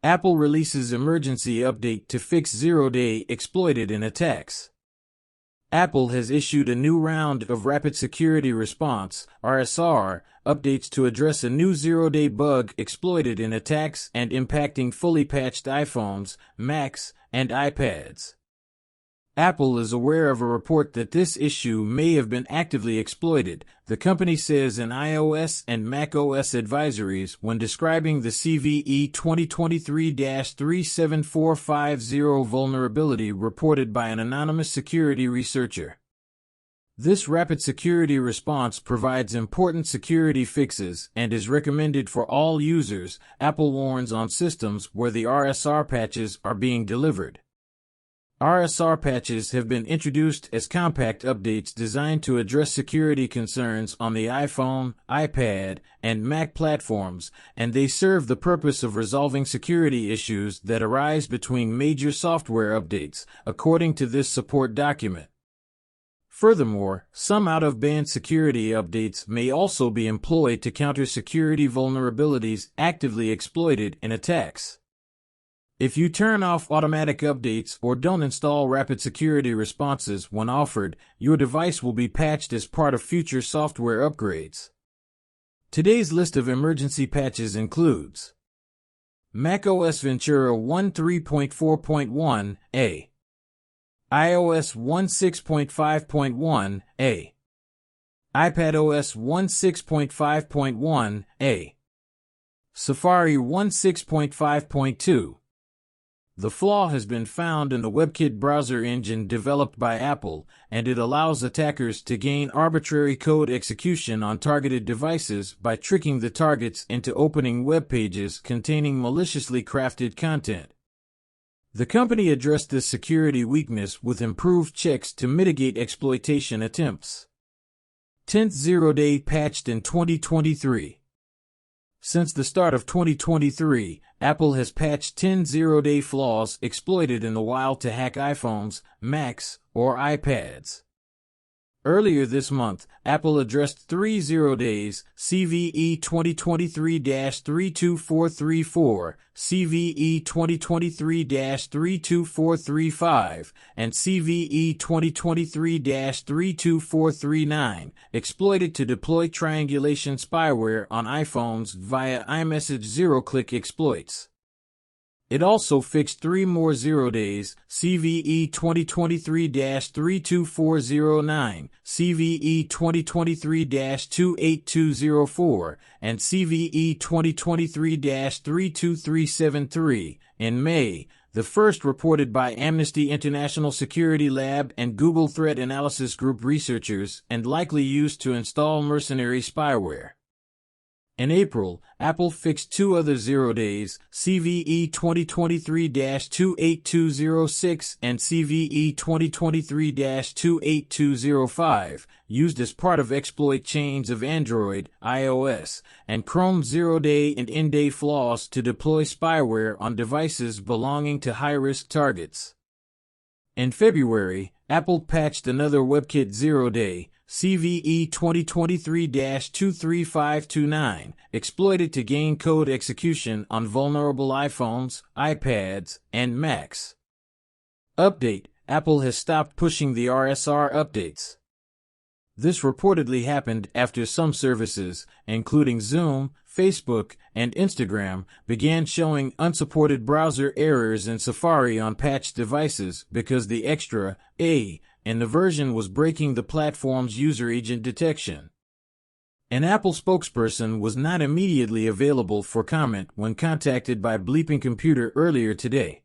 Apple releases emergency update to fix zero-day exploited in attacks. Apple has issued a new round of Rapid Security Response (RSR) updates to address a new zero-day bug exploited in attacks and impacting fully patched iPhones, Macs, and iPads. Apple is aware of a report that this issue may have been actively exploited, the company says in iOS and macOS advisories when describing the CVE 2023-37450 vulnerability reported by an anonymous security researcher. This rapid security response provides important security fixes and is recommended for all users, Apple warns on systems where the RSR patches are being delivered. RSR patches have been introduced as compact updates designed to address security concerns on the iPhone, iPad, and Mac platforms, and they serve the purpose of resolving security issues that arise between major software updates, according to this support document. Furthermore, some out-of-band security updates may also be employed to counter security vulnerabilities actively exploited in attacks. If you turn off automatic updates or don't install rapid security responses when offered, your device will be patched as part of future software upgrades. Today's list of emergency patches includes macOS Ventura 1.3.4.1a, iOS 1.6.5.1a, iPadOS 1.6.5.1a, Safari 1.6.5.2. The flaw has been found in the WebKit browser engine developed by Apple, and it allows attackers to gain arbitrary code execution on targeted devices by tricking the targets into opening web pages containing maliciously crafted content. The company addressed this security weakness with improved checks to mitigate exploitation attempts. 10th zero-day patched in 2023. Since the start of 2023, Apple has patched 10 zero-day flaws exploited in the wild to hack iPhones, Macs, or iPads. Earlier this month, Apple addressed 3 zero-days, CVE 2023-32434, CVE 2023-32435, and CVE 2023-32439, exploited to deploy triangulation spyware on iPhones via iMessage zero-click exploits. It also fixed 3 more zero-days, CVE 2023-32409, CVE 2023-28204, and CVE 2023-32373, in May, the first reported by Amnesty International Security Lab and Google Threat Analysis Group researchers and likely used to install mercenary spyware. In April, Apple fixed 2 other zero-days, CVE 2023-28206 and CVE 2023-28205, used as part of exploit chains of Android, iOS, and Chrome zero-day and end-day flaws to deploy spyware on devices belonging to high-risk targets. In February, Apple patched another WebKit zero-day, CVE 2023-23529, exploited to gain code execution on vulnerable iPhones, iPads, and Macs. Update: Apple has stopped pushing the RSR updates. This reportedly happened after some services, including Zoom, Facebook, and Instagram, began showing unsupported browser errors in Safari on patched devices because the extra A in the version was breaking the platform's user agent detection. An Apple spokesperson was not immediately available for comment when contacted by Bleeping Computer earlier today.